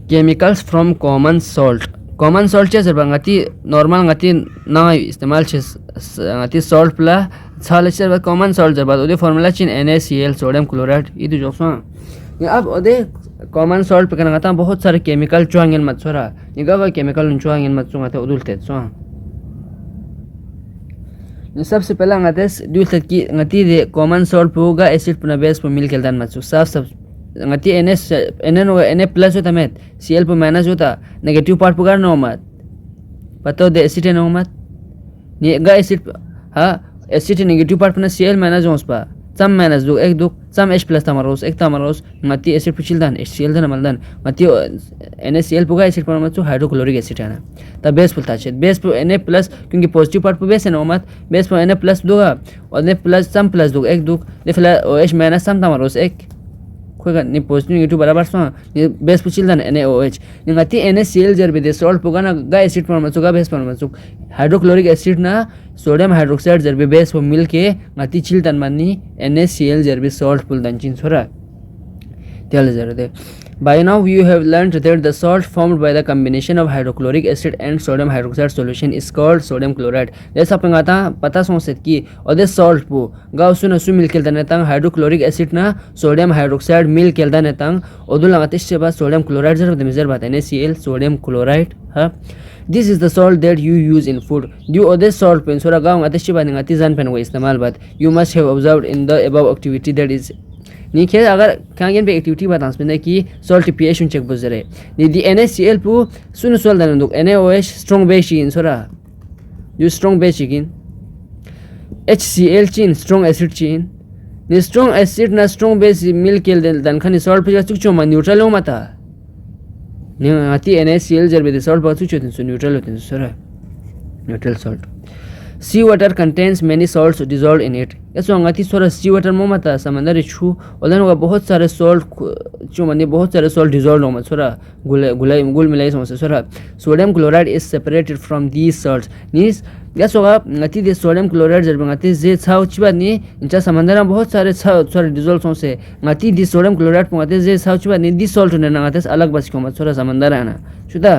chemicals from common salt. Common salt चे जब ngati normal ngati ना इस्तेमाल चे ngati salt पला छाले चे जब common salt जब उधे formula चिन NaCl sodium chloride इधर जो सो अब उधे common salt पे करना था बहुत सारे chemical चुआंगें मत सोरा निगाह chemical चुआंगें मत सो ngati उधुलते सो सबसे पहला ngati de common salt होगा acid पुना base पर मिल के दान मत सो सब ngati Na plus होता met Cl पर minus होता negative part पुकार no mat पता हो दे acid है no mat ये गा acid हाँ acid negative part पुना Cl minus होस पा सम minus दो एक दो सम H plus तमारोस एक तमारोस ngati acid पुचिल दान HCl दान मल दान ngati NaCl पुगा acid पर मत सो hydrochloric acid है ना तब base पुलता है base पर Na plus क्योंकि positive part पर base है no mat base पर Na plus दोगा और Na plus सम plus दो एक दो ने फिलहाल OH minus सम तमारोस एक ni positive negative barabar so ni base puchil dan NaOH ni ngati NaCl jarbe de salt puga na ga acid par machuga base par machuk hydrochloric acid na sodium hydroxide jarbe base po milke ngati chil dan mani NaCl jarbe salt pul dan chin sora tel jarde. By now you have learned that the salt formed by the combination of hydrochloric acid and sodium hydroxide solution is called sodium chloride. जैसा अपन कहता पता सोचते कि अदे salt पो गाँव सुन सु मिल के दाने तंग hydrochloric acid ना sodium hydroxide मिल के दाने तंग अदुल लगाते इससे बाद sodium chloride जरूर दमिज़र बात है NaCl sodium chloride हाँ. This is the salt that you use in food. Do other salt पेन सोरा गाँव लगाते इससे बाद निगाती जान पेन वो इस्तेमाल बात. You must have observed in the above activity that is नी खे अगर कांगेन पे एक्टिविटी बतांस में कि सॉल्ट pH उन चेक बजरे नी दी NaCl पु सुन सोल दान दुक NaOH स्ट्रांग बेस चिन सोरा जो स्ट्रांग बेस चिन HCl चिन स्ट्रांग एसिड चिन नी स्ट्रांग एसिड ना स्ट्रांग बेस मिल के दान खानी सॉल्ट पे चुक चो मा न्यूट्रल हो मता नी आती NaCl जर बे सॉल्ट पर चुक चो न्यूट्रल होते हैं सोरा neutral salt. Sea water contains many salts dissolved in it. ऐसा अंगाती सोरा sea water में मत समंदर इच्छू और then वो बहुत सारे salt जो मने बहुत सारे salt dissolved हो मत सोरा गुल मिलाई समझ सोरा. Sodium chloride is separated from these salts. नीस ऐसा होगा अंगाती दे sodium chloride जब अंगाती जे छाव चिबा नी इंचा समंदर में बहुत सारे सारे dissolved हो से अंगाती दे sodium chloride अंगाती जे छाव चिबा नी दी salt ने अंगाती अलग बच को मत सोरा समंदर है ना शुद्धा.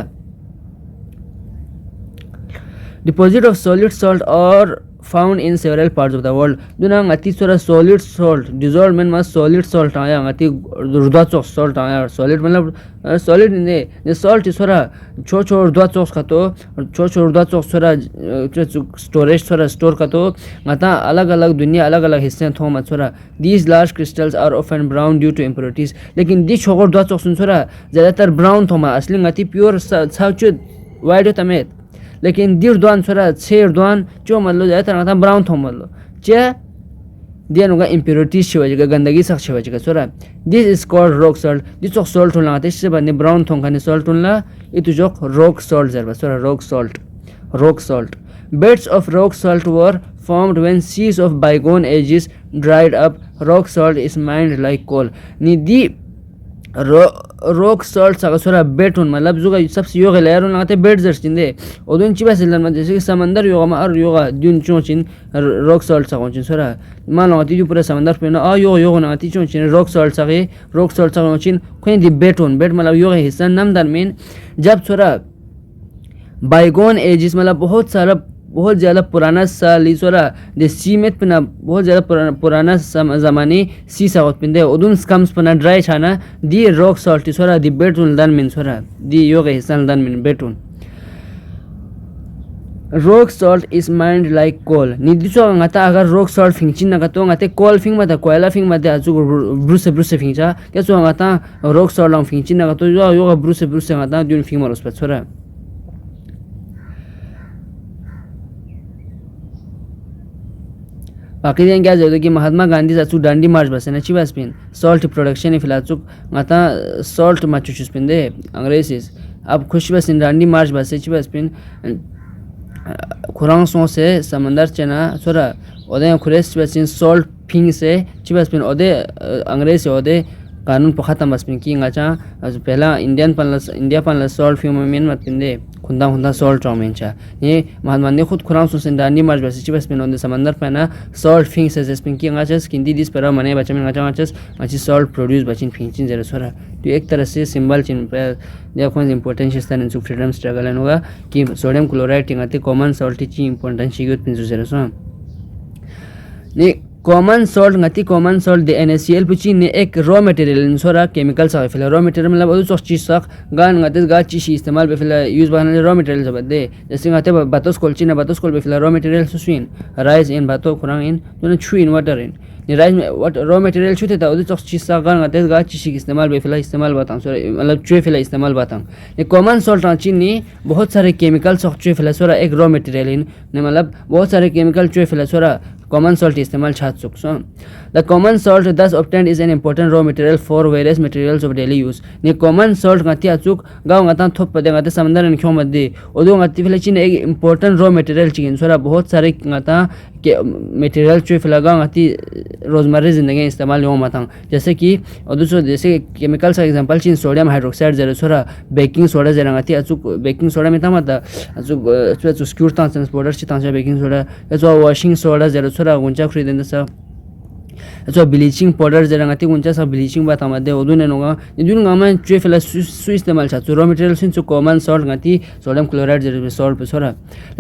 Deposit of solid salt are found in several parts of the world. दुना ngati sora solid salt dissolved में मत solid salt आया ngati रुदा चौक salt आया solid मतलब solid ने salt सोरा छोट रुदा चौक का तो छोट रुदा चौक सोरा storage सोरा store का तो ngata अलग अलग दुनिया अलग अलग हिस्से थो मत सोरा. These large crystals are often brown due to impurities. लेकिन दी छोट रुदा चौक सुन सोरा ज़्यादातर brown थो मा असली ngati pure साउच white होता में लेकिन दिर दुआन सोरा छेर दुआन जो मतलब जाए तरह था ब्राउन थो मतलब चे दिया नुका impurities शिवाजी का गंदगी सक शिवाजी का सोरा. This is called rock salt. This Chowk salt होना आते इससे बने ब्राउन थों खाने salt होना इतु joke rock salt Jarba Zorah rock salt. Beds of rock salt were formed when seas of bygone ages dried up. Rock salt is mined like coal. नि दी rock salt saga सोरा बेट उन मतलब जो का सबसे योगा लेयर उन लगाते बेट जर्स चिंदे और दून चिपा सिलर में जैसे कि समंदर योगा में और योगा दून चों चिन rock salt सागा चिन सोरा मान लो आती जो पूरे समंदर पे ना योगा ना आती चों चिन rock salt सागा चिन कोई दी बेट मतलब योगा हिस्सा नाम दर में जब सोरा bygone ages मतलब बहुत ज़्यादा पुराना साल सोरा दे सीमेट पना बहुत ज़्यादा पुराना ज़माने सी साउथ पिंदे उदुन स्कम्स पना ड्राई छाना दी रॉक सॉल्ट सोरा दी बेटून दान मिन सोरा दी योगा हिस्सा दान मिन बेटून. Rock salt is mined like coal. निदिसो ngata agar rock salt फिंचिन नका तो ngate coal फिंग मत कोयला फिंग मत आजु ब्रूसे फिंचा कैसो ngata rock salt लंग फिंचिन नका तो योगा ब्रूसे ngata दून फिंग मरोस पर सोरा. बाकी दिन क्या जरूर कि महात्मा गांधी जाचुक दांडी मार्च बसे ना चिबास पिन सॉल्ट प्रोडक्शन ही फिलाचुक माता सॉल्ट माचुचुस पिन दे अंग्रेजीस अब खुश बस दांडी मार्च बसे चिबास पिन खुरांग सो से समंदर चना सोरा ओदे खुरेस बस सॉल्ट फिंग से चिबास पिन ओदे अंग्रेज से ओदे कानून पखता बस पिन की ngacha पहला इंडिया पन सॉल्ट फिंग में मत पिन दे खुदा सॉल्ट रोमेंचा ये मान खुद खुराम सुसिंदा नी मार्ज बस चिबस में समंदर पे ना सॉल्ट फिंग से जस पिंकी ngachas किंदी दिस पर मने बच्चा में ngachas machi सॉल्ट प्रोड्यूस बचिन फिंचिन जरा सोरा तो एक तरह से सिंबल चिन पे देखो इंपॉर्टेंस स्थान इन फ्रीडम स्ट्रगल एन होगा कि सोडियम क्लोराइड टिंगाते कॉमन सॉल्ट ची इंपॉर्टेंस शिगुत पिन जरा सो ने कॉमन सॉल्ट दे NaCl पुची ने एक रॉ मटेरियल इन सोरा केमिकल सा फिल रॉ मटेरियल मतलब वो चीज सा गान गाते गा चीज इस्तेमाल पे फिल यूज बनाने रॉ मटेरियल सब दे जैसे गाते बातोस कोलची ना बातोस कोल पे फिल रॉ मटेरियल सुइन राइस इन बातो खुरांग इन तो छु इन वाटर इन ने राइस में व्हाट रॉ मटेरियल छुते था वो चीज सा गान गाते गा चीज इस्तेमाल पे फिल इस्तेमाल बताऊं सोरा मतलब छु फिल इस्तेमाल बताऊं ये कॉमन सॉल्ट रांची ने बहुत सारे केमिकल सा छु फिल सोरा एक रॉ मटेरियल इन ने मतलब बहुत सारे केमिकल छु फिल सोरा common salt इस्तेमाल छात सुख सो the common salt thus obtained is an important raw material for various materials of daily use ने common salt गति अचुक गांव गता थोप पदे गते समंदर इन क्यों मत दे ओदो गति फिले चिन एक important raw material चिन सोरा बहुत सारे गता के मटेरियल चो फिला गांव गति रोजमर्रा जिंदगी इस्तेमाल हो मत जैसे कि ओदो सो जैसे केमिकल का एग्जांपल चिन सोडियम हाइड्रोक्साइड जरा सोरा बेकिंग सोडा जरा गति अचुक बेकिंग सोडा में तमत अचुक स्क्यूर तांस पाउडर छि तांस बेकिंग सोडा एचो वॉशिंग सोडा जरा सोरा गुंचा खरीदन सा एचो ब्लीचिंग पाउडर जरा गति गुंचा सा ब्लीचिंग बात मध्य ओदुने नोगा इदुन गामा चो फिला सु इस्तेमाल छ रॉ मटेरियल सिन सो कॉमन सॉल्ट गति सोडियम क्लोराइड जरा सॉल्ट पे सोरा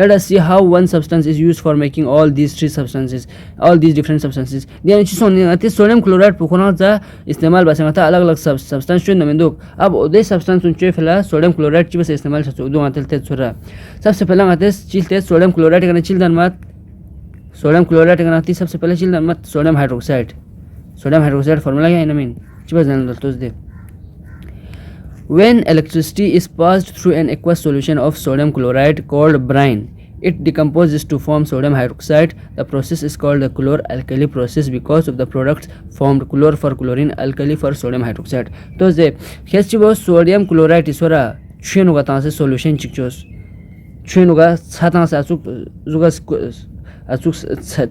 let us see how one substance is used for making all these different substances then चिसोन गति सोडियम क्लोराइड पुखना जा इस्तेमाल बस गता अलग अलग सब्सटेंस चो नमेंदो अब ओदे सब्सटेंस चो फिला सोडियम क्लोराइड चिबस इस्तेमाल छ ओदो गतल ते सोरा सबसे पहला गते चिलते सोडियम क्लोराइड कने चिलदन मत सोडियम क्लोराइड का सबसे पहले चिल्ला मत सोडियम हाइड्रोक्साइड फार्मूला क्या है नमीन चिबस जान दोस्तों दे when electricity is passed through an aqueous solution of sodium chloride called brine it decomposes to form sodium hydroxide the process is called the chlor-alkali process because of the products formed chlor for chlorine alkali for sodium hydroxide तो जे खेस चिबो sodium chloride इसोरा छेनु गता से solution चिक्चोस छेनु गा छाता से जुगा अचुक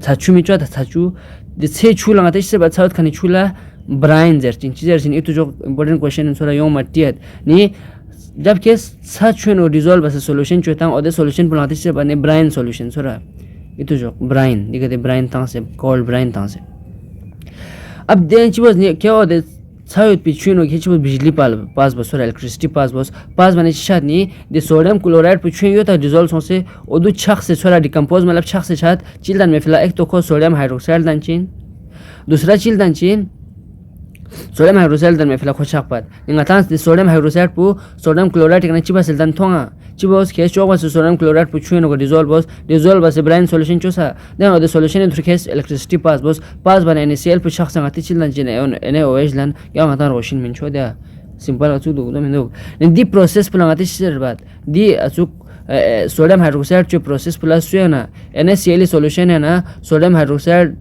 छाचु मिचो छाचु de se chula ngate se ba chaut khani chula brain jerchin chizerchin itu jo important question sora yo matiat ni jab ke chachu no resolve as solution chotang ode solution bulate se bane brain solution sora itu jo brain digate brain tang se called brain tang se ab den chibos ne kya ode छायत पिछुनो खिचबो बिजली पास बस और electricity pass बने छात नी दे sodium chloride पिछुन यो ता dissolve Sose ओदु छख से छोरा decompose मतलब छख से छात चिल्दन में फिला एक तो खो सोडियम हाइड्रोक्साइड दानचिन दूसरा चिल्दन चिन सोडियम हाइड्रोक्साइड दन में फिला खो छख पात इंगा तांस दे सोडियम हाइड्रोक्साइड पु सोडियम क्लोराइड कने चिबा सिलदन थोंगा चिबोस केस चोबस सोडियम क्लोराइड पिछुन को डिसॉल्व बस ब्राइन सॉल्यूशन चोसा देन ओदे solution in case electricity pass बने NaCl पु छख संगति चिल्दन चिन NaOH लन या गता रोशन मिन छो दे सिंपल अचु दो दो मिन दो दी प्रोसेस पुलांगति सिर बात दी अचु सोडियम हाइड्रोक्साइड चो प्रोसेस प्लस है ना NaCl सॉल्यूशन है ना सोडियम हाइड्रोक्साइड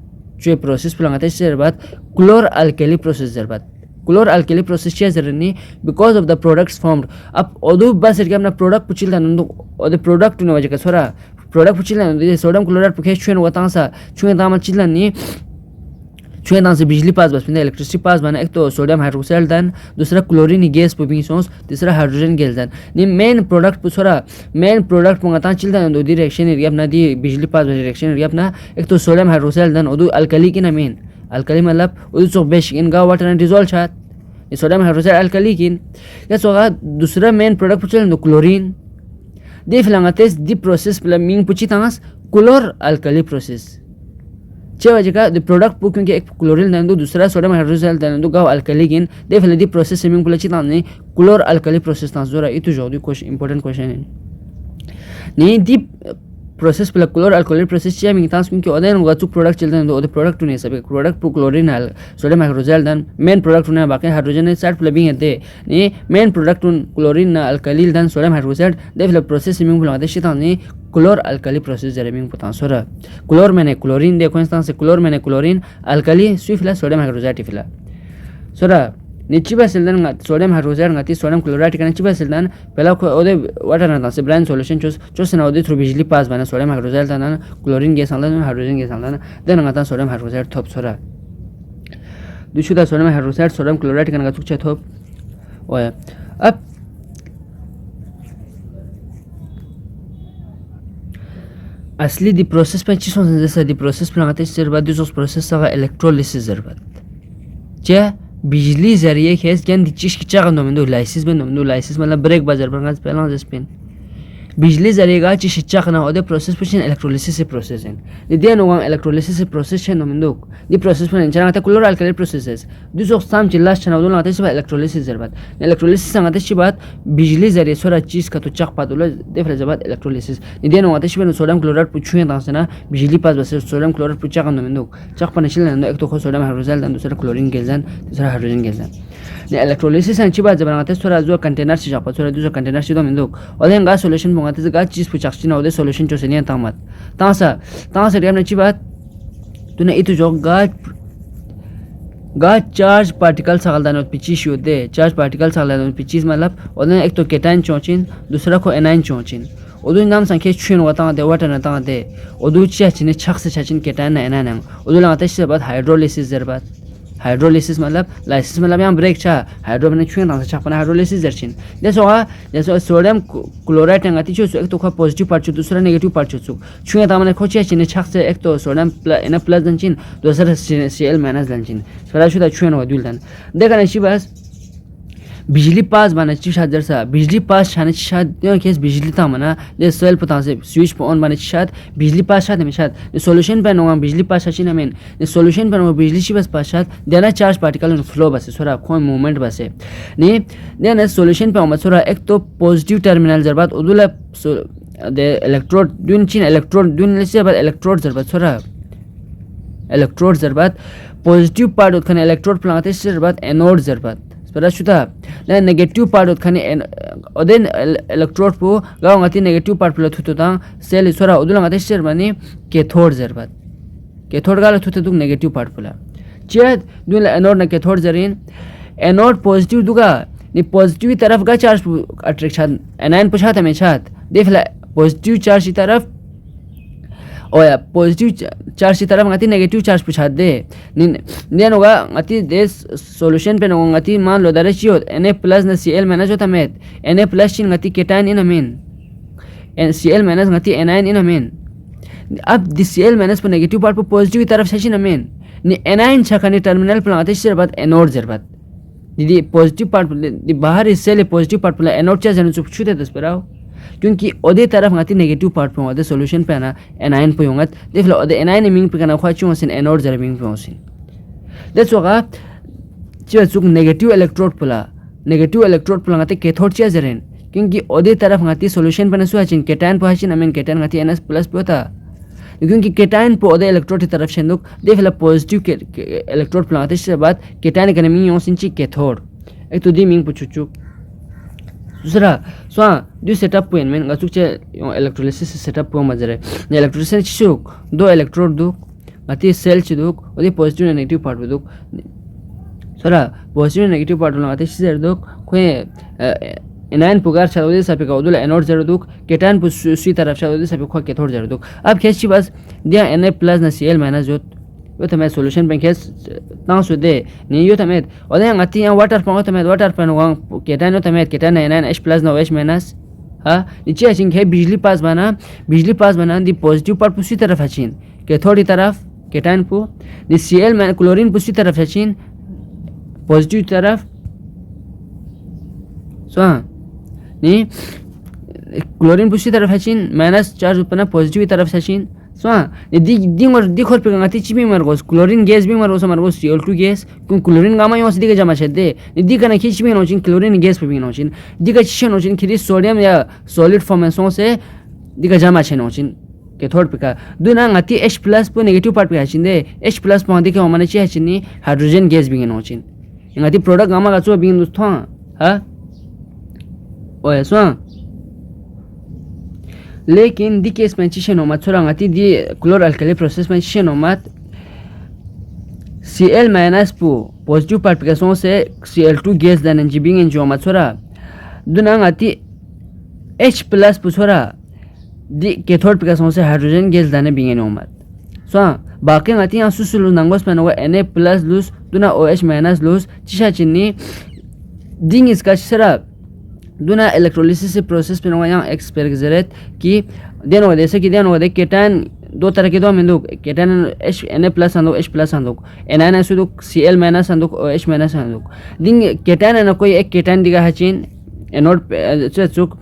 चो प्रोसेस पुलांगति सिर बात क्लोर अल्कली प्रोसेस जर बात क्लोर अल्कली प्रोसेस क्या journey because of the products formed अब ओदु बस के अपना प्रोडक्ट पुचिल नंदु ओदे प्रोडक्ट ने वजह का छोरा प्रोडक्ट पुचिल नंदु सोडियम क्लोराइड पुखे छुन वता सा छुन दाम चिलन नी छुन दाम से बिजली पास बस में इलेक्ट्रिसिटी पास बना एक तो सोडियम हाइड्रोक्साइड दन दूसरा क्लोरीन गैस पुबिंग सोस तीसरा हाइड्रोजन गैस दन नी मेन प्रोडक्ट पुछोरा मेन प्रोडक्ट मंगता चिलन नंदु दी रिएक्शन एरिया अपना दी बिजली पास रिएक्शन एरिया अपना एक तो सोडियम हाइड्रोक्साइड दन ओदु अल्कली की ना मेन अल्कली मतलब उस तो बेश इन गा वाटर एंड डिसॉल्व छात ये सोडियम हाइड्रोक्साइड अल्कली किन या सोगा दूसरा मेन प्रोडक्ट पुचल नो क्लोरीन दे फिलांगते दी प्रोसेस प्ला मीन पुची तांस क्लोर अल्कली प्रोसेस चे वजह का द प्रोडक्ट पु क्योंकि एक क्लोरीन नंदो दूसरा सोडियम हाइड्रोक्साइड नंदो गा अल्कली किन दे फिला दी प्रोसेस मीन पुलची तांने क्लोर अल्कली प्रोसेस तांस जोरा इतु जो दी क्वेश्चन इंपॉर्टेंट क्वेश्चन है नी दी प्रोसेस प्ला क्लोर अल्कली प्रोसेस चे मिंग तांस क्योंकि ओदे नुगा चुक प्रोडक्ट चलते हैं तो ओदे प्रोडक्ट ने सब प्रोडक्ट पु क्लोरीन अल सोडियम हाइड्रोक्साइड दन मेन प्रोडक्ट ने बाकी हाइड्रोजन साइड प्ला बिंग है नी मेन प्रोडक्ट क्लोरीन ना अल्कली दन सोडियम हाइड्रोक्साइड दे फिला प्रोसेस मिंग पुला दे शिता ने क्लोर अल्कली प्रोसेस जरे मिंग पता सोरा क्लोर मैंने क्लोरीन देखो इंस्टांस से क्लोर मैंने क्लोरीन अल्कली स्विफिला सोडियम हाइड्रोक्साइड फिला सोरा निचिबा सिल्दन sodium hydroxide ngati sodium chloride का निचिबा सिल्दन पहला ओदे वाटर ना से ब्राइन सॉल्यूशन चोस ना ओदे थ्रू बिजली पास बना सोडियम हाइड्रोक्साइड ना क्लोरीन गैस आंदा हाइड्रोजन गैस आंदा देन ngata सोडियम हाइड्रोक्साइड थोप सोरा दुशुदा सोडियम हाइड्रोक्साइड सोडियम क्लोराइड का चुक थोप ओया अब असली दी प्रोसेस पे चीज़ों से जैसे दी प्रोसेस पे लगाते हैं ज़रूरत दूसरों प्रोसेस का इलेक्ट्रोलिसिस ज़रूरत क्या बिजली ज़रिए खेस क्या दी चीज़ की चाक नोमिंदो लाइसिस मतलब ब्रेक बाजार पर गाज पहला जस्पिन बिजली ज़रिएगा चीज़ चाक ना ओदे प्रोसेस पे चीज़ इलेक्ट्रोलिसिस प्रोसेस है निदिया नोगांग इलेक्ट्रोलिसिस प्रोसेस है नोमिंदो दी प्रोसेस पे इंचाना ते क्लोर अल्कली प्रोसेस है दूसरों साम चिल्लास चना उधर लगाते हैं सब इलेक्ट्रोलिसिस ज़रूरत इलेक्ट्रोलिसिस संगाते हैं बात बिजली ज़रिए सोरा चीज़ का तो चाक पादुला देफले जबात इलेक्ट्रोलिसिस निदिया नोगाते हैं सोडियम क्लोराइड पुछुए तांसे ना बिजली पास बस सोडियम क्लोराइड पुछा का नोमिंदो चाक पनेशिल ना एक तो खो सोडियम हाइड्रोजन दान दूसरा क्लोरीन गैलन दूसरा हाइड्रोजन गैलन ने इलेक्ट्रोलिसिस अंची बात जब लगाते हैं सोरा जो कंटेनर से जापा सोरा दूसरा कंटेनर से दोमिंदो और ये गा सॉल्यूशन मंगाते हैं गा चीज़ पुछाक्सी ना उधर सॉल्यूशन जो से नहीं आता मत तांसा रियाम नची बात तूने इतु जो गा चार्ज पार्टिकल सागलदान और पिचीश योदे चार्ज पार्टिकल सागलदान और पिचीश मतलब उन्हें एक तो केटाइन चौचिन दूसरा को एनाइन चौचिन उधर नाम संख्या छुन वाता दे वाटर नता दे उधर चिया चिने छक से छचिन केटाइन ना एनाइन उधर लगाते हैं बात हाइड्रोलिसिस जरबात हाइड्रोलिसिस मतलब लाइसिस मतलब यहाँ ब्रेक छा हाइड्रो बने छुए ना छक पना हाइड्रोलिसिस जर्चिन जैसे सोडियम क्लोराइड नगाती चो एक तो का पॉजिटिव पार्ट चो दूसरा नेगेटिव पार्ट चो छुए ता मने खोचिया चिने छक से एक तो सोडियम एन प्लस दंचिन दूसरा Cl माइनस दंचिन सरा शुदा छुए ना दुल दन देखा नहीं बस बिजली पास बना चिशाद जरसा बिजली पास छाने चिशाद यो केस बिजली ता मना ले सेल पता से स्विच पे ऑन बने चिशाद बिजली पास छाद में छाद सॉल्यूशन पे नोगा बिजली पास छाची ना मेन सॉल्यूशन पे नोगा बिजली ची बस पास छाद देना चार्ज पार्टिकल इन फ्लो बस सोरा कोई मूवमेंट बस है ने देना सॉल्यूशन पे हम सोरा एक तो पॉजिटिव टर्मिनल जरबात उदुला दे इलेक्ट्रोड दुन से बाद इलेक्ट्रोड जरबात सोरा इलेक्ट्रोड जरबात पॉजिटिव पार्ट उठने इलेक्ट्रोड प्लांटे से जरबात एनोड जरबात पर शुदा ना नेगेटिव पार्ट उठने ओदेन इलेक्ट्रोड पो गाव ngati नेगेटिव पार्ट प्लो थुतो ता सेल सोरा उदुला ngati शेर बनी कैथोड जरबात कैथोड गाल थुतो दुक नेगेटिव पार्ट पुला चेद दुला एनोड ना कैथोड जरिन एनोड पॉजिटिव दुगा नि पॉजिटिव तरफ गा चार्ज अट्रैक्शन एनाइन पुछा था में छात देख ला पॉजिटिव चार्ज की तरफ और पॉजिटिव चार्ज की तरफ ngati नेगेटिव चार्ज पुछा दे निन होगा ngati दे सॉल्यूशन पे नोगा ngati मान लो दरे चियो Na प्लस न Cl माइनस होता में Na प्लस चिन ngati केटाइन इन अमीन Cl माइनस ngati anion इन अमीन अब दी Cl माइनस पर नेगेटिव पार्ट पर पॉजिटिव की तरफ सेशन अमीन नि anion छकने टर्मिनल पर आते से बाद एनोड जरबात दीदी पॉजिटिव पार्ट दी बाहर इस सेल पॉजिटिव पार्ट पर एनोड चार्ज जन चुप छूते दस पर आओ क्योंकि ओदे तरफ ngati नेगेटिव पार्ट पे ओदे सॉल्यूशन पे ना anion पे होंगत देख लो ओदे anion मीन पे ना ख्वाचू हसिन एनोड जर मीन पे हसिन दैट्स व्हाई चुक नेगेटिव इलेक्ट्रोड पुला ngati कैथोड चा जरेन क्योंकि ओदे तरफ ngati सॉल्यूशन पे ना सु हचिन केटाइन पे हचिन अमीन केटाइन ngati NS प्लस पे होता क्योंकि केटाइन पे ओदे इलेक्ट्रोड की तरफ शेंदुक देख लो पॉजिटिव के इलेक्ट्रोड पुला ngati से बाद केटाइन कने मीन हसिन ची कैथोड एक तो दी मीन पुचुचु दूसरा स्वा दो सेटअप पॉइंट में गचुक चे इलेक्ट्रोलिसिस सेटअप पो मजरे ने इलेक्ट्रोलिसिस चुक दो इलेक्ट्रोड दुक ngati सेल चुक ओदे पॉजिटिव नेगेटिव पार्ट दुक सरा पॉजिटिव नेगेटिव पार्ट ngati सिजर दुक कोई एनाइन पुगार छ ओदे सपे का ओदुला एनोड जर दुक केटाइन पु सुई तरफ छ ओदे सपे खो कैथोड जर दुक अब खेची बस दिया Na प्लस न Cl माइनस जो यो तमे सॉल्यूशन पे खेस ता सु दे नि यो तमे ओदे ngati या वाटर पे तमे वाटर पे नो केटाइन तमे केटाइन Na H प्लस न OH माइनस हां नीचे अचिन है बिजली पास बना दी पॉजिटिव पार्ट पुसी तरफ अचिन कैथोड की तरफ केटाइन पु दी Cl में क्लोरीन पुसी तरफ अचिन पॉजिटिव तरफ सो नि क्लोरीन पुसी तरफ अचिन माइनस चार्ज उत्पन्न पॉजिटिव की तरफ अचिन सो दी खोर पे ngati चिबी मरगोस क्लोरीन गैस भी मरगोस मरगोस Cl2 गैस क्लोरीन गामा योस दिके जमा छदे दी कने खिचबी नोचिन क्लोरीन गैस पे भी नोचिन दिके छिन नोचिन खिरी सोडियम या सॉलिड फॉर्म में सो से दिके जमा छे नोचिन कैथोड पे का दुना ngati H प्लस पे नेगेटिव पार्ट पे हचिन दे H प्लस पे दिके हमने छि हचिन हाइड्रोजन गैस भी नोचिन ngati प्रोडक्ट गामा का चो बिन दोस्त हां ओए सो लेकिन दी केस में चिशे नोमत छोरा ngati दी क्लोर अल्कली प्रोसेस में चिशे नोमत Cl माइनस पु पॉजिटिव पार्ट पे सो से Cl2 गैस दन जिबिंग इन जो मत छोरा दुना ngati H प्लस पु छोरा दी कैथोड पे सो से हाइड्रोजन गैस दन बिंग नोमत सो बाकी ngati या सुसुलु नंगोस पे नो Na प्लस लूस दुना OH माइनस लूस चिशा चिन्नी दिंग इसका सरा दूना इलेक्ट्रोलिसिस प्रोसेस पे नोया एक्सपेरिमेंट कि देनो जैसे कि देनो दे केटान दो तरह के दो हम लोग केटान H Na प्लस हम लोग H प्लस हम लोग Na से लोग Cl माइनस हम लोग H माइनस हम लोग दिन केटान ना कोई एक केटान दिखा है चीन एनोड पे चुक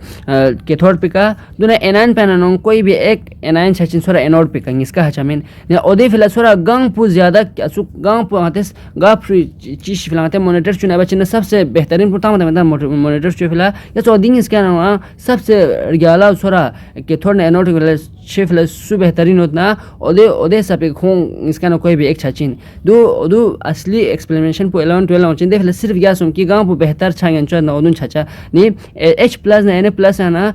कैथोड पे का दूना एनायन पे ना कोई भी एक एनायन छचिन सोरा एनोड पे का इसका हचामिन ने ओदे फिला सोरा गंग पु ज्यादा चुक गंग पु आतेस गा फ्री चीज फिलाते मॉनिटर चुना बचिन सबसे बेहतरीन पुता मतलब मॉनिटर चु फिला या तो दिन इसका ना सबसे ग्याला सोरा कैथोड ने एनोड फिला शिफला सु बेहतरीन होतना ओदे ओदे सब खों इसका ना कोई भी एक छचिन दो असली एक्सप्लेनेशन पु 11 12 चिन दे फिला सिर्फ या सुम की गंग पु बेहतर छायन छ ना ओदुन छचा ni H plus na Na plus na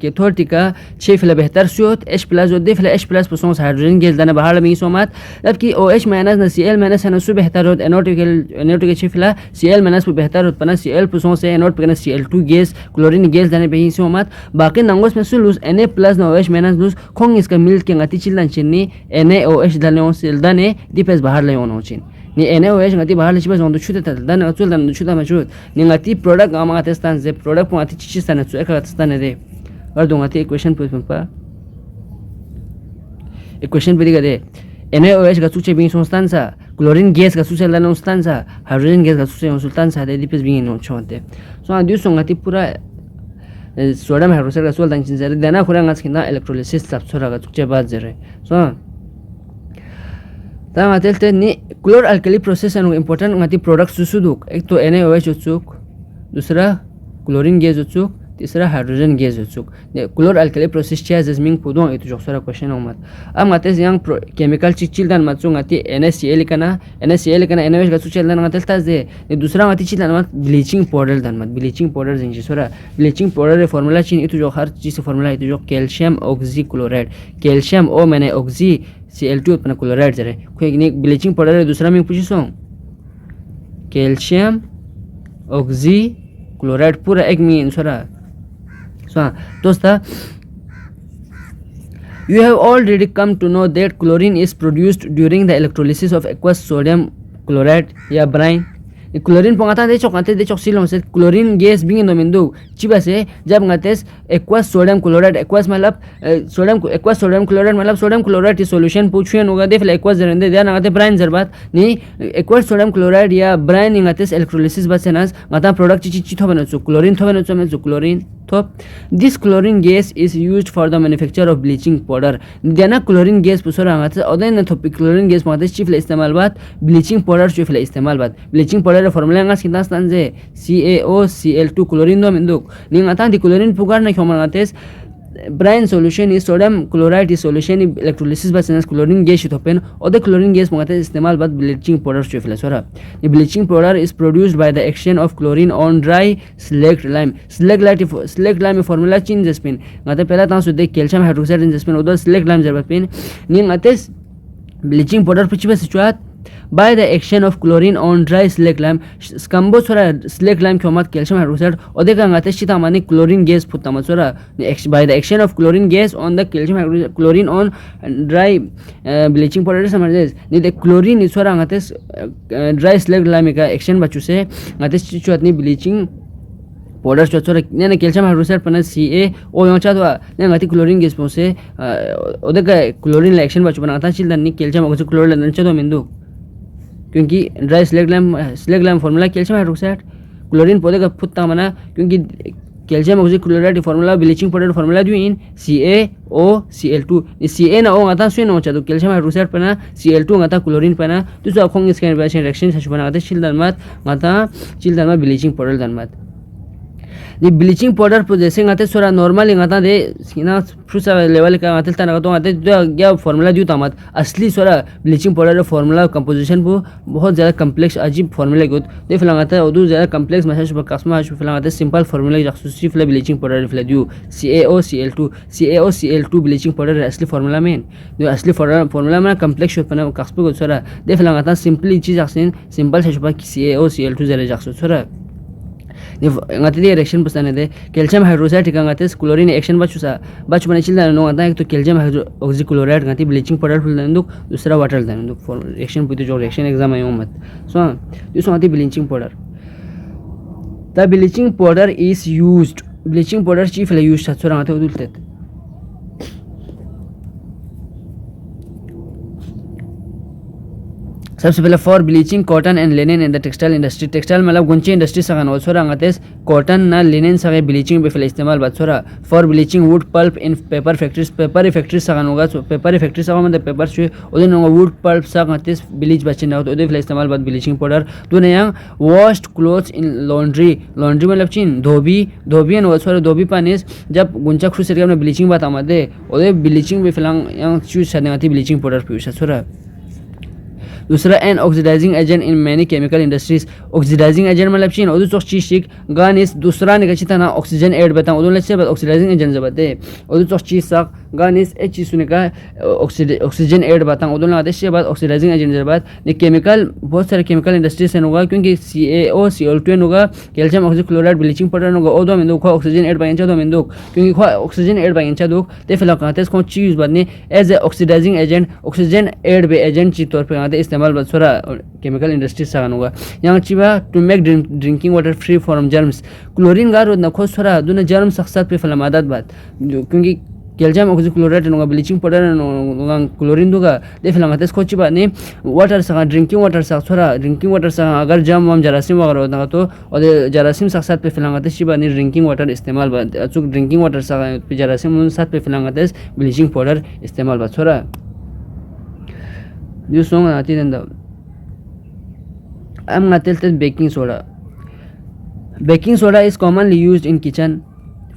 cathode का छे फिला बेहतर सुत H प्लस और दे फिला H प्लस पुसों हाइड्रोजन गैस दाना बाहर में सोमात जब कि OH माइनस ना Cl माइनस है सु बेहतर होत एनोड के छे फिला Cl माइनस बेहतर होत पना Cl पुसों से एनोड पे ना Cl2 गैस क्लोरीन गैस दाने पे ही सोमात बाकी नंगोस में सु लूज Na प्लस ना OH माइनस लूज खोंग इसका मिल के ngati चिल्लान चिन्नी NaOH दाने ओ सेल दाने दीपेस बाहर ले ओनो चिन ni NaOH ngati bahar lichi bazon chuta ta dan atul dan chuta ma chut ni ngati product ama testan ze product pu ngati chichi stan chu eka testan de और दो ngati equation pu pa equation pe diga de NaOH ga chuche bin substanza chlorine gas ga chuche lan substanza hydrogen gas ga chuche substanza de dipes bin no chonte so adu so ngati pura sodium hydroxide ga sol dan chin zare dana khura ngas kinda electrolysis sab chora ga chuche ba zare so तब आते नि chlor alkali process है important ngati products सुसुदुक एक तो NaOH उचुक दूसरा chlorine gas उचुक तीसरा हाइड्रोजन गैस उचुक क्लोर अल्कली प्रोसेस च्या जस्मिंग पुदो ए तो जोसरा क्वेश्चन ओमत अब ngate yang केमिकल चिचिल दान मचु ngati NaCl kana NaOH ga सुचल दान ngate ता जे दूसरा ngati चिल दान मत ब्लीचिंग पाउडर दान मत ब्लीचिंग पाउडर जिंग सोरा ब्लीचिंग पाउडर रे फार्मूला चिन ए तो जो हर चीज फार्मूला ए तो जो कैल्शियम ऑक्सी क्लोराइड कैल्शियम ओ मैंने ऑक्सी Cl2 अपना क्लोराइड जरे कोई एक ब्लीचिंग पाउडर है दूसरा में पूछी सो कैल्शियम ऑक्सी क्लोराइड पूरा एक में सोरा सो दोस्ता you have already come to know that chlorine is produced during the electrolysis of aqueous sodium chloride या brine क्लोरीन पंगाता दे चोक सिलों से क्लोरीन गैस बिंग नो मिंदु चिबा से जब ngtes aqueous sodium chloride aqueous मतलब aqueous sodium chloride मतलब sodium chloride की सॉल्यूशन पूछिए होगा दे फिर aqueous जरंदे दे ngate brine जरबात ni aqueous sodium chloride या brine ngtes electrolysis बसेनास ngata product ची थोबन छु क्लोरीन थोबन छु में क्लोरीन तो this chlorine gas is used for the manufacture of bleaching powder देना क्लोरीन गैस पुसरा ngate ओदन थोपी क्लोरीन गैस माते चिफले इस्तेमाल बात ब्लीचिंग पाउडर चिफले इस्तेमाल बात bleaching powder formula ngas kinta stan je CaOCl2 chlorine do menduk ning atan di chlorine pugar na khoman ngates brine solution is sodium chloride is solution electrolysis by sense chlorine gas open or the chlorine gas mangate istemal bad bleaching powder chefla sora the bleaching powder is produced by the action of chlorine on dry slaked lime formula change spin ngate pela ta su de calcium hydroxide in spin or slaked lime zerba pin ning ngates bleaching powder pichba situat by the action of chlorine on dry slaked lime scambo sora slaked lime khomat calcium hydroxide odeka ngate chita mani chlorine gas phutama sora by the action of chlorine gas on the calcium hydroxide chlorine on dry bleaching powder samarjes ni the chlorine sora ngate dry slaked lime ka action bachuse ngate chuat ni bleaching powder chora ne calcium hydroxide pana CaO yon cha dwa ne ngati chlorine gas pose odeka chlorine action bachu bana ta childan ni calcium oxide chlorine cha do mindu क्योंकि dry slag lamp formula calcium hydroxide chlorine पौधे का फुत्ता मना क्योंकि calcium oxy chloride formula bleaching powder formula जो इन CaOCl2 Ca ना ओ आता सुन होचा तो calcium hydroxide पना Cl2 आता क्लोरीन पना तो जो खोंग इसके रिएक्शन सचबना आता चिल्डन मत ब्लीचिंग पाउडर दन मत the bleaching powder po जैसे ngate sora normal ngata de sina frusa level का ngate तना तो ngate क्या फार्मूला दियो तमत असली सोरा ब्लीचिंग पाउडर फार्मूला कंपोजिशन को बहुत ज्यादा कॉम्प्लेक्स अजीब फार्मूला को दे फलांगता ओदु ज्यादा कॉम्प्लेक्स मैसेज पर कसमा फलांगता सिंपल फार्मूला जक्सुसी फला ब्लीचिंग पाउडर फला दियो CaOCl2 ब्लीचिंग पाउडर असली फार्मूला में जो असली फार्मूला में कॉम्प्लेक्स होपना कसप को सोरा दे फलांगता सिंपली चीज जक्सन सिंपल सेशपा CaOCl2 जरे जक्सु सोरा ngati de reaction pasane de calcium hydroxide ka ngate chlorine action bachu bane childa no ata ek to calcium oxy chloride ngati bleaching powder ful danduk dusra water danduk for reaction puti jo reaction exam ayo mat so this ngati bleaching powder the bleaching powder is used bleaching powder chief la use sura ngate udultet सबसे पहले for bleaching cotton and linen in the textile industry textile मतलब गुंची industry सगन ओसोरा ngate cotton ना linen सगे bleaching पे फिल इस्तेमाल बसोरा for bleaching wood pulp in paper factory सगन होगा पेपर फैक्ट्री सगन मतलब पेपर छुए ओदे नो वुड पल्प सगते ब्लीच बचिन ना ओदे फिल इस्तेमाल बाद ब्लीचिंग पाउडर तो नया वॉश्ड क्लोथ्स इन लॉन्ड्री मतलब चिन धोबी एंड ओसोरा धोबी पानीस जब गुंचा खुश से हमने ब्लीचिंग बात आमदे ओदे ब्लीचिंग पे फिलंग yang चूज करने आती ब्लीचिंग पाउडर पियूसा सोरा दूसरा an oxidising agent in many chemical industries oxidising agent मतलब चीन और दूसरा चीज शिक गानिस दूसरा ने कचिता ना ऑक्सीजन ऐड बताऊं उधर लेट्स से ऑक्सीडाइजिंग एजेंट जबते और दूसरा चीज सक गानिस ए चीज सुने का ऑक्सीजन ऐड बताऊं उधर आदेश से बाद ऑक्सीडाइजिंग एजेंट जब ने केमिकल बहुत सारे केमिकल इंडस्ट्रीज से होगा क्योंकि CaO CO2 होगा कैल्शियम ऑक्सीक्लोराइड ब्लीचिंग पाउडर होगा और दो मिंदो ऑक्सीजन ऐड बायंचा दो मिंदो क्योंकि ऑक्सीजन ऐड बायंचा दो ते फिलहाल कहते हैं कौन चीज बाद ने as a oxidising agent oxygen add बे एजेंट ची तौर पे आते इस्तेमाल बसोरा केमिकल इंडस्ट्री सगन होगा यहाँ चिबा to make drinking water free from germs chlorine गार न खो सोरा दुना जर्म सक्सत पे फला मदद बात क्योंकि कैल्शियम ऑक्सीक्लोराइड नोगा ब्लीचिंग पाउडर नोगा क्लोरीन दुगा दे फला ngate खो चिबा ने वाटर सगा ड्रिंकिंग वाटर सगा सोरा ड्रिंकिंग वाटर सगा अगर जर्म वम जरासीम वगैरह होता तो और जरासीम सक्सत पे फला ngate चिबा ने ड्रिंकिंग वाटर इस्तेमाल बात अचूक ड्रिंकिंग वाटर सगा पे जरासीम साथ पे फला ngate ब्लीचिंग पाउडर इस्तेमाल बात सोरा जो सॉन्ग आती Nanda I'm going to tell baking soda. Baking soda is commonly used in kitchen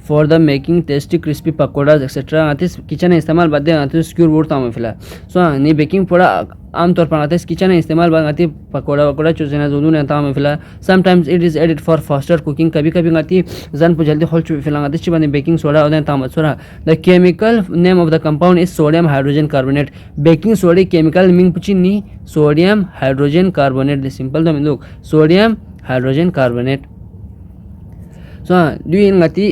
for the making tasty crispy pakoras etc. आते किचन में इस्तेमाल बातें आते स्क्यूर बोर्ड ताम फिला सो नहीं बेकिंग सोडा आम तौर पर आते किचन में इस्तेमाल बात आती पकोड़ा चुजना जोदू ने ताम फिला sometimes it is added for faster cooking कभी कभी आती जन पर जल्दी होल फिला आते चिबने बेकिंग सोडा और ताम soda the chemical name of the compound is sodium hydrogen carbonate baking soda chemical मीन पुचिनी sodium hydrogen carbonate the simple दो मिलो सोडियम हाइड्रोजन कार्बोनेट सो डू इन गति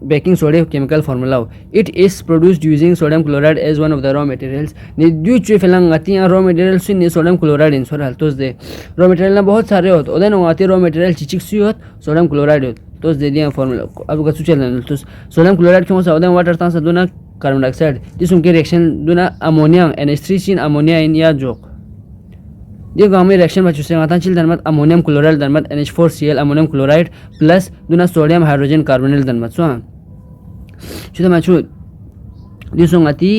baking soda chemical formula it is produced using sodium chloride as one of the raw materials ने दो चीज फिलंग आती हैं raw materials से ने sodium chloride इन सोडा तो दे raw material ना बहुत सारे होते ओदे न आती raw material चिचिक सी होत sodium chloride होत तो दे दिया फार्मूला अब का चल तो sodium chloride क्यों सा ओदे वाटर ता दोना कार्बन डाइऑक्साइड जिसम के रिएक्शन दोना अमोनिया NH3 इन अमोनिया इन या जोक ये गांव में रिएक्शन में चुसे आता चिल धर्मत अमोनियम क्लोराइड धर्मत NH4Cl अमोनियम क्लोराइड प्लस दुना सोडियम हाइड्रोजन कार्बोनेट धर्मत सो चुते मैं छु दिसोंगाती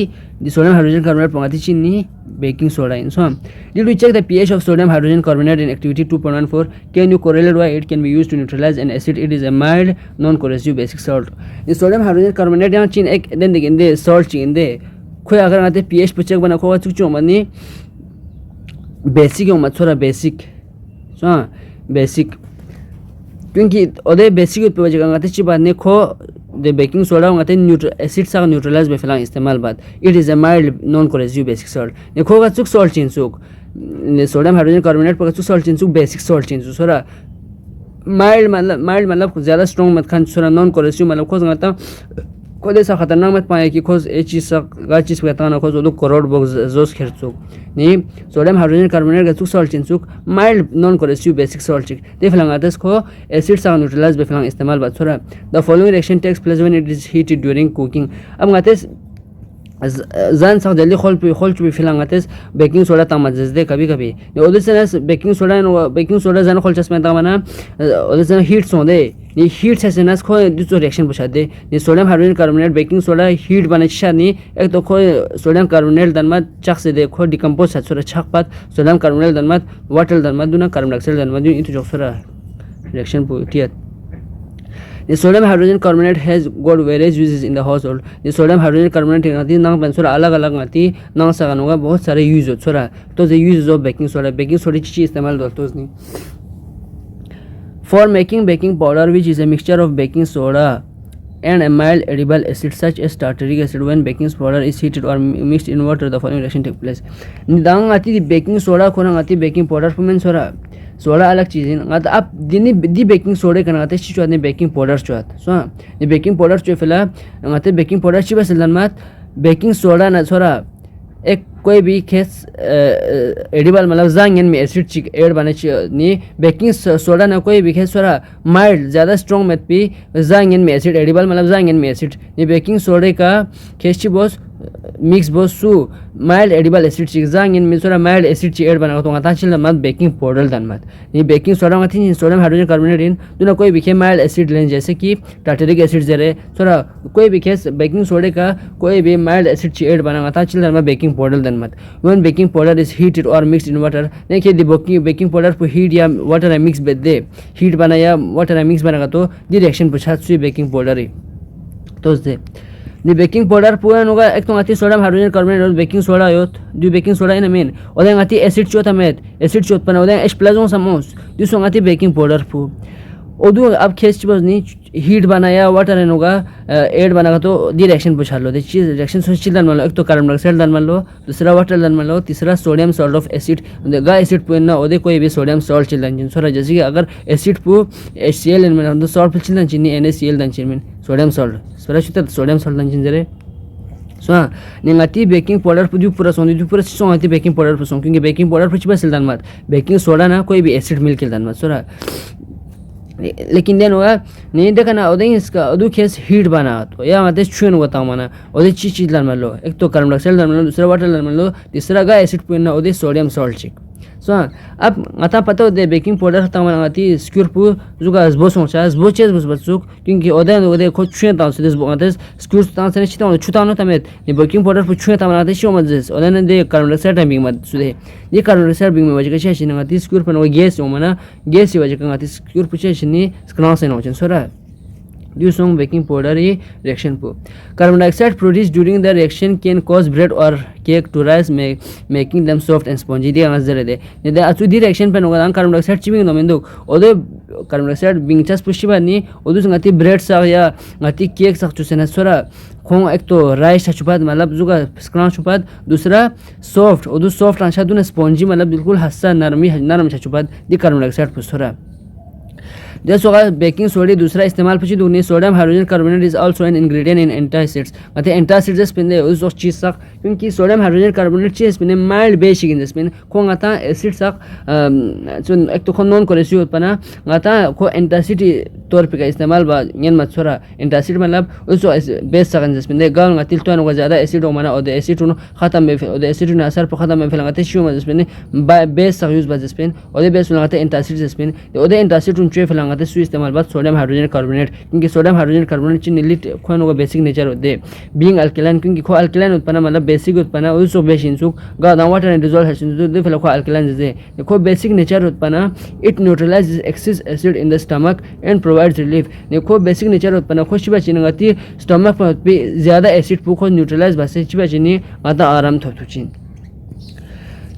the sodium hydrogen carbonate pangati chini baking soda in so did we check the pH of sodium hydrogen carbonate in activity 2.14 can you correlate why it can be used to neutralize an acid it is a mild non corrosive basic salt the sodium hydrogen carbonate यहाँ चीन एक दिन देखिए इंदे salt चीन इंदे कोई अगर आते pH पर चेक बना कोई चुक चुक मनी basic मत थोड़ा basic so basic क्योंकि ओदे बेसिक पे वजह करते ची बात ने खो the baking soda ngate acid sa neutralize be filang istemal bat it is a mild non corrosive basic salt ne khoga chuk salt chin suk ne sodium hydrogen carbonate पर चुक salt chin suk basic salt chin suk सोरा mild मतलब ज्यादा strong मत खान सोरा non corrosive मतलब खोज ngata को ऐसा खतरनाक मत पाए कि खोज ए चीज का चीज कहता ना खोज वो करोड़ बॉक्स जोस खेरचुक नहीं सोडियम हाइड्रोजन कार्बोनेट का चुक सॉल्ट चिंचुक mild non corrosive basic salt चिक ते फलंग आते इसको एसिड सा न्यूट्रलाइज बे फलंग इस्तेमाल बात छोरा the following reaction takes place when it is heated during cooking अब आते जान सा जल्दी खोल चुपी फलंग आते बेकिंग सोडा ताम जदे कभी ने ओदे से बेकिंग सोडा जान खोल चस में तामना ओदे से हीट सो दे नि हीट से नस खो जो रिएक्शन बचा दे नि sodium hydrogen carbonate baking soda heat बने छानी एक तो खो सोडियम कार्बोनेट दनमा चक से दे खो डिकम्पोज छ छक पात सोडियम कार्बोनेट दनमा वाटर दनमा दुना कार्बन डाइऑक्साइड दनमा दु इतो जोसरा reaction पोटियत The sodium hydrogen carbonate has got various uses in the household. The sodium hydrogen carbonate आती नांग पेंसोरा अलग-अलग आती नांग सगन होगा बहुत सारे यूज होते सोरा तो the uses of baking soda चीज़ इस्तेमाल दोस्तों नहीं for making baking powder which is a mixture of baking soda and a mild edible acid such as tartaric acid when baking powder is heated or mixed in water the following reaction take place निदांग आती baking soda खोना आती baking powder फुमें सोरा soda अलग चीज़ है ना आप दिनी दी baking सोडे करना आते हैं चुआत ने बेकिंग पाउडर चुआत सो ये बेकिंग पाउडर चुए फिलहाल आते बेकिंग पाउडर ची बस लन्मात बेकिंग सोडा ना सोरा एक कोई भी केस एडिबल मतलब जांगन में एसिड चिक एड बने नी बेकिंग सोडा ना कोई भी केस सोडा माइल्ड ज़्यादा स्ट्रॉन्ग मत भी जांगन में एसिड एडिबल मतलब जांगन में एसिड नी बेकिंग सोडे का केस बॉस मिक्स बॉस सु माइल्ड एडिबल एसिड चिक जांगन में सोडा माइल्ड एसिड चिक एड बना तो आता चिल मत बेकिंग पाउडर दन मत नी बेकिंग सोडा मत ही सोडियम हाइड्रोजन कार्बोनेट इन दुना कोई भी माइल्ड एसिड लें जैसे कि टार्टरिक एसिड जरे सोडा कोई भी केस बेकिंग सोडे का कोई भी माइल्ड एसिड चिक एड बना आता चिल मत बेकिंग पाउडर दन मत when baking powder is heated or mixed in water देखिए दी बेकिंग पाउडर को हीट या वाटर है मिक्स दे हीट बना या वाटर है मिक्स बना तो दी रिएक्शन पूछा सुई बेकिंग पाउडर ही तो से दी बेकिंग पाउडर पूरा होगा एक तो आती सोडियम हाइड्रोजन कार्बोनेट और बेकिंग सोडा होत दी बेकिंग सोडा इन मेन और आती एसिड चोता में एसिड चोत पना और H+ समोस दी सो आती बेकिंग पाउडर पू ओदू अब खेस बजनी हीट बनाया वाटर एन होगा एड बनागा तो दी रिएक्शन पूछा लो दी चीज रिएक्शन सोच डाल मान लो एक तो कार्बन डाइऑक्साइड डाल मान लो दूसरा वाटर डाल मान लो तीसरा सोडियम सॉल्ट ऑफ एसिड गा एसिड पू ना ओदे कोई भी सोडियम सॉल्ट चिल्लान जिन सोरा जैसे कि अगर एसिड पू HCl इन में तो सॉल्ट चिल्लान चिनी NaCl दान चिन में सोडियम सॉल्ट सोरा शुद्ध सोडियम सॉल्ट दान चिन जरे सो निंगाती बेकिंग पाउडर पुजु पूरा सोंदी जो पूरा सोंगाती बेकिंग पाउडर पुसों क्योंकि बेकिंग पाउडर पुचिबा सिलदान मत बेकिंग सोडा ना कोई भी एसिड मिल के दान मत सोरा लेकिन देन होगा नहीं देखा ना उधर इसका उधर केस हीट बना तो या मतलब छुन होता माना उधर चीज डाल मान लो एक तो कार्बन डाइऑक्साइड डाल मान लो दूसरा वाटर डाल मान लो तीसरा का एसिड पू ना उधर सोडियम सॉल्ट चिक सो अब आता पता होते बेकिंग पाउडर हता माना आती स्क्यूर पू जो का बस सोचा बस चेज बस बचुक क्योंकि उधर खुद छुन ताऊ से मतलब स्क्यूर ताऊ से चिता छुता ना तमेत ये बेकिंग पाउडर पू छुन ताऊ आते शो मत उधर ने दे कार्बन डाइऑक्साइड बिंग मत सुधे ये कार्बन डाइऑक्साइड बिंग में वजह से शिन आती स्क्यूर पर गैस होमना गैस वजह का आती स्क्यूर पूछे शिनी स्क्रॉ से नोचन सोरा due to baking powder reaction po carbon dioxide produced during the reaction can cause bread or cake to rise making them soft and spongy dia azare de ne achu di reaction pen hoga carbon dioxide chiming no mendo ode carbon dioxide bing chas pushi bani odu ngati bread sa ya ngati cake sa chu sena sora खों एक तो rice छुपात मतलब जुगा स्क्रॉच छुपात दूसरा soft ओदु soft आंशा दुने spongy मतलब बिल्कुल हस्सा नरम छुपात दी carbon dioxide पुसरा जैसे होगा बेकिंग सोडा दूसरा इस्तेमाल पची दुनी sodium hydrogen carbonate is also an ingredient in antacids मतलब एंटासिड्स पिने उस चीज सक क्योंकि सोडियम हाइड्रोजन कार्बोनेट चीज पिने माइल्ड बेसिक इन पिने को आता एसिड सक एक तो नॉन कोरेसिव उत्पन्न आता को एंटासिड तौर पे का इस्तेमाल बा यन मत छोरा एंटासिड मतलब उस बेस सकन जस पिने गाल ngtil तो न ज्यादा एसिड हो माना और एसिड न खत्म में और एसिड न असर पर खत्म में फैलाते शो मत पिने बेस सक यूज बा जस पिने और बेस लगाते एंटासिड जस पिने और एंटासिड उन चे फैलाते सु इस्तेमाल बात सोडियम हाइड्रोजन कार्बोनेट क्योंकि सोडियम हाइड्रोजन कार्बोनेट ची नीली खोन होगा बेसिक नेचर होते बीइंग अल्कलाइन क्योंकि खो अल्कलाइन उत्पन्न मतलब बेसिक उत्पन्न उस बेसिन सुक गा द वाटर एंड डिसॉल्व हसिन दे फैला खो अल्कलाइन जैसे खो बेसिक नेचर उत्पन्न it neutralises excess acid in the stomach and provides relief ने खो बेसिक नेचर उत्पन्न खो शिबा चिनगती स्टमक पर ज्यादा एसिड पु खो न्यूट्रलाइज बसे शिबा चिनी आता आराम थथुचिन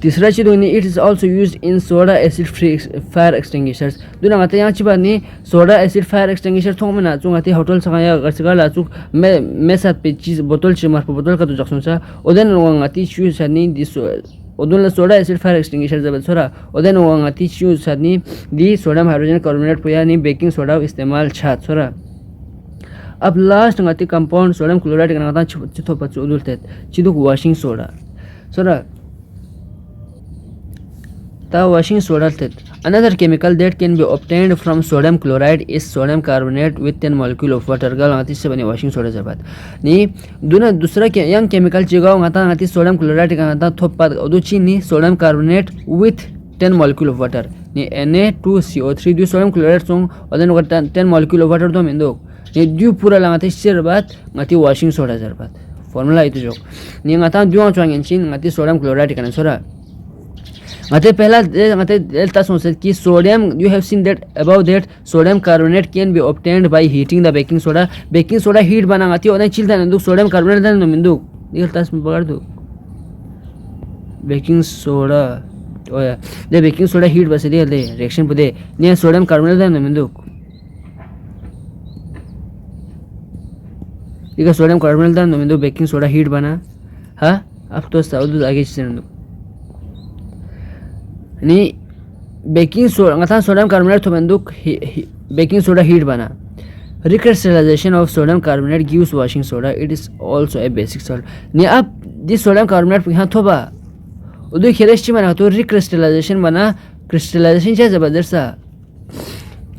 तीसरा चीज होनी it is also used in soda acid free fire extinguishers दुना माते यहाँ चिबा नि सोडा एसिड फायर एक्सटिंग्विशर थोम ना चुंगाते होटल सगाया गरसगा ला चुक मे साथ पे चीज बोतल चिमार पे बोतल का तो जक्सन सा ओदेन नोंगाती चु सनी दिस ओदन सोडा एसिड फायर एक्सटिंग्विशर जब सोरा ओदेन नोंगाती चु सनी दी सोडियम हाइड्रोजन कार्बोनेट पे यानी बेकिंग सोडा इस्तेमाल छात सोरा अब last ngati compound sodium chloride kana ta chitho pa chudulte chiduk washing soda soda ta washing soda tet another chemical that can be obtained from sodium chloride is sodium carbonate with 10 molecule of water gal ngati se bani washing soda jabat ni duna dusra ke yang chemical chiga ngata ngati sodium chloride kana ta thopa odu chini sodium carbonate with 10 molecule of water ni Na2CO3 du sodium chloride song oden 10 molecule of water do mendo ये दु पूरा लगाते शेर बात ngati washing soda जरबात formula itu jok ni ngata duang chuang chin ngati sodium chloride kana sora ngate pehla ngate delta sonset ki sodium you have seen that above that sodium carbonate can be obtained by heating the baking soda heat bana ngati oda childa nandu sodium carbonate dan mindu delta में पकड़ दो baking soda oya the baking soda heat बस दे reaction पे दे ni sodium carbonate dan mindu ಈಗ sodium carbonate ದ ನಮಿಂದು ಬೇಕಿಂಗ್ ಸೋಡಾ ಹೀಟ್ ಬನ ಹಾ अब तो साउद आगे चेंदु नि baking soda ngata sodium carbonate थोबंदु बेकिंग सोडा हीट बना recrystallization of sodium carbonate gives washing soda. It is also a basic salt. Ni ab this sodium carbonate यहाँ थोबा उधर खेलेश्ची मना तो recrystallization बना crystallization क्या जबरदस्त सा